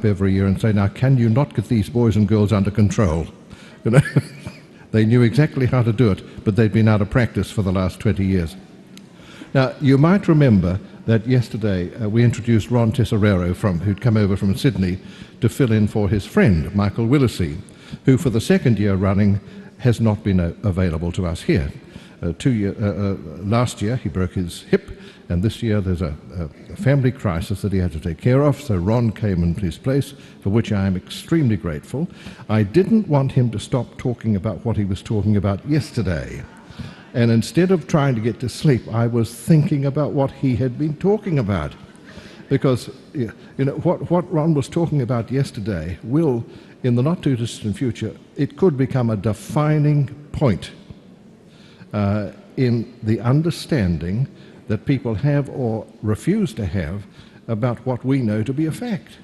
up every year and say, now, can you not get these boys and girls under control? You know, they knew exactly how to do it, but they'd been out of practice for the last 20 years. Now, you might remember that yesterday we introduced Ron Tesoriero, who'd come over from Sydney to fill in for his friend, Michael Willesee, who for the second year running has not been available to us here. Last year he broke his hip, and this year there's a family crisis that he had to take care of, so Ron came in his place, for which I am extremely grateful. I didn't want him to stop talking about what he was talking about yesterday. And instead of trying to get to sleep, I was thinking about what he had been talking about. Because you know what Ron was talking about yesterday will, in the not-too-distant future, it could become a defining point in the understanding that people have or refuse to have about what we know to be a fact.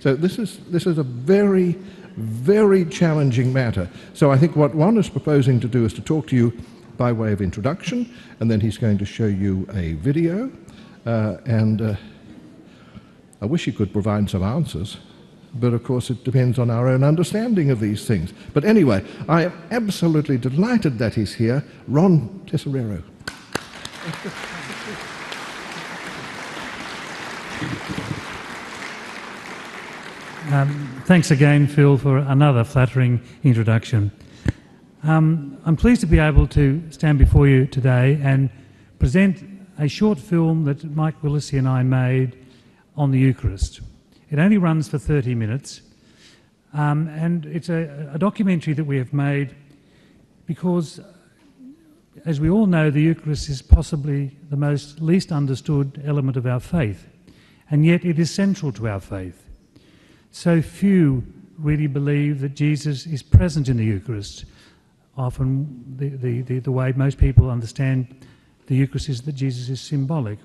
So this is a very, very challenging matter. So I think what Ron is proposing to do is to talk to you by way of introduction, and then he's going to show you a video, and I wish he could provide some answers, but of course it depends on our own understanding of these things. But anyway, I am absolutely delighted that he's here, Ron Tesoriero. Thanks again, Phil, for another flattering introduction. I'm pleased to be able to stand before you today and present a short film that Mike Willesee and I made on the Eucharist. It only runs for 30 minutes, and it's a documentary that we have made because, as we all know, the Eucharist is possibly the least understood element of our faith, and yet it is central to our faith. So few really believe that Jesus is present in the Eucharist. Often the way most people understand the Eucharist is that Jesus is symbolic.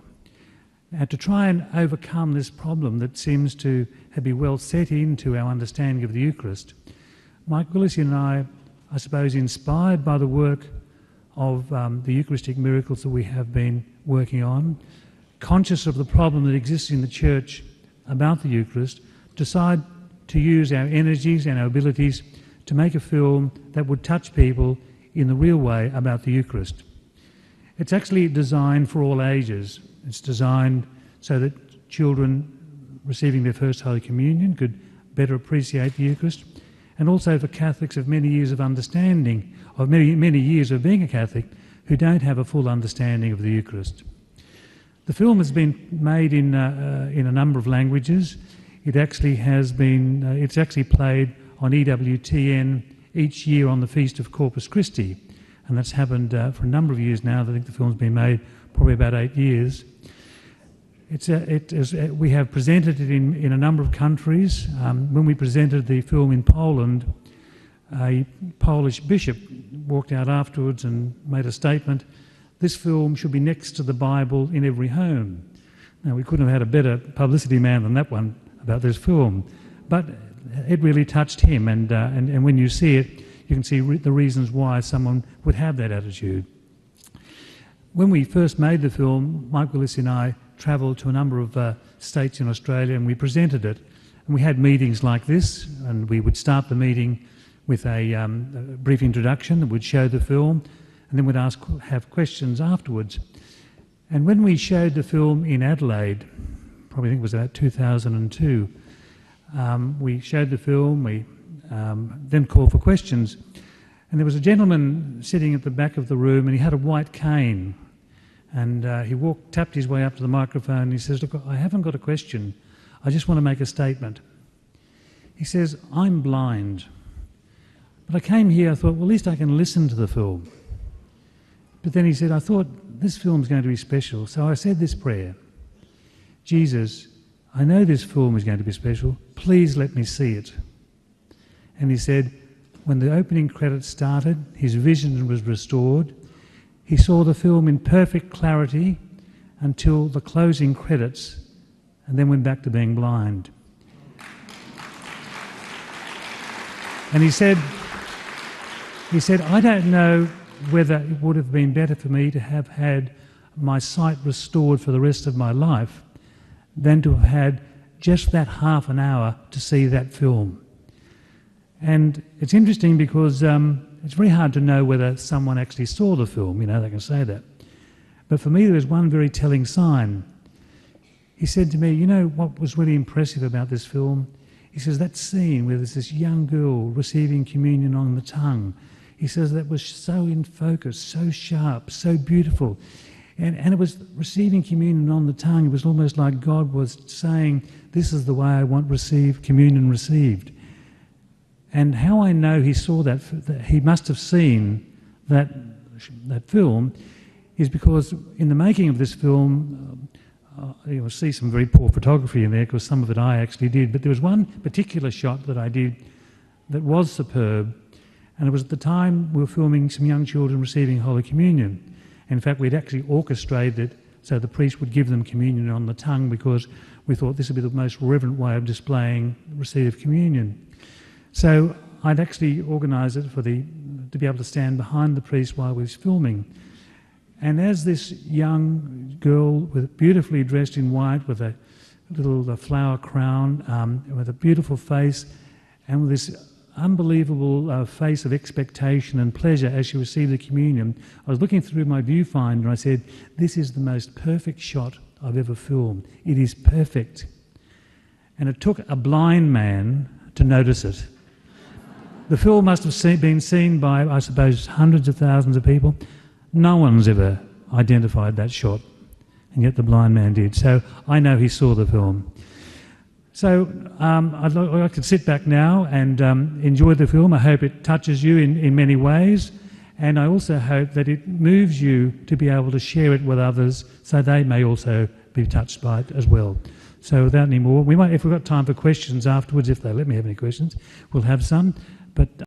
And to try and overcome this problem that seems to be well set into our understanding of the Eucharist, Mike Willesee and I suppose, inspired by the work of the Eucharistic miracles that we have been working on, conscious of the problem that exists in the Church about the Eucharist, decide to use our energies and our abilities to make a film that would touch people in the real way about the Eucharist. It's actually designed for all ages. It's designed so that children receiving their first Holy Communion could better appreciate the Eucharist, and also for Catholics of many years of understanding, of many years of being a Catholic, who don't have a full understanding of the Eucharist. The film has been made in a number of languages. It actually has been, it's actually played on EWTN each year on the Feast of Corpus Christi, and that's happened for a number of years now. I think the film's been made probably about 8 years. We have presented it in a number of countries. When we presented the film in Poland, a Polish bishop walked out afterwards and made a statement, "This film should be next to the Bible in every home." Now, we couldn't have had a better publicity man than that one about this film, but it really touched him, and when you see it, you can see the reasons why someone would have that attitude. When we first made the film, Mike Willesee and I travelled to a number of states in Australia, and we presented it, and we had meetings like this, and we would start the meeting with a brief introduction that would show the film, and then we'd have questions afterwards. And when we showed the film in Adelaide, probably I think it was about 2002, we showed the film, we then called for questions, and there was a gentleman sitting at the back of the room, and he had a white cane, and he tapped his way up to the microphone, and he says, "Look, I haven't got a question, I just want to make a statement." He says, "I'm blind, but I came here, I thought, well, at least I can listen to the film." But then he said, "I thought this film's going to be special, so I said this prayer: Jesus, I know this film is going to be special, please let me see it." And he said, when the opening credits started, his vision was restored. He saw the film in perfect clarity until the closing credits, and then went back to being blind. And he said, "I don't know whether it would have been better for me to have had my sight restored for the rest of my life than to have had just that half an hour to see that film. And it's interesting because it's very hard to know whether someone actually saw the film, you know, they can say that. But for me, there was one very telling sign. He said to me, you know what was really impressive about this film? He says, that scene where there's this young girl receiving communion on the tongue, he says that was so in focus, so sharp, so beautiful. And it was receiving communion on the tongue. It was almost like God was saying, this is the way I want communion received. And how I know he saw that he must have seen that film is because in the making of this film, you'll see some very poor photography in there because some of it I actually did, but there was one particular shot that I did that was superb, and it was at the time we were filming some young children receiving Holy Communion. In fact, we'd actually orchestrated it so the priest would give them communion on the tongue because we thought this would be the most reverent way of displaying the receipt of communion. So I'd actually organised it to be able to stand behind the priest while we was filming. And as this young girl, beautifully dressed in white with a little flower crown, with a beautiful face, and with this unbelievable face of expectation and pleasure as she received the communion, I was looking through my viewfinder and I said, this is the most perfect shot I've ever filmed. It is perfect. And it took a blind man to notice it. The film must have been seen by, I suppose, hundreds of thousands of people. No one's ever identified that shot, and yet the blind man did. So I know he saw the film. So I'd like to sit back now and enjoy the film. I hope it touches you in many ways, and I also hope that it moves you to be able to share it with others so they may also be touched by it as well. So without any more, we might, if we've got time for questions afterwards, if they let me have any questions, we'll have some. But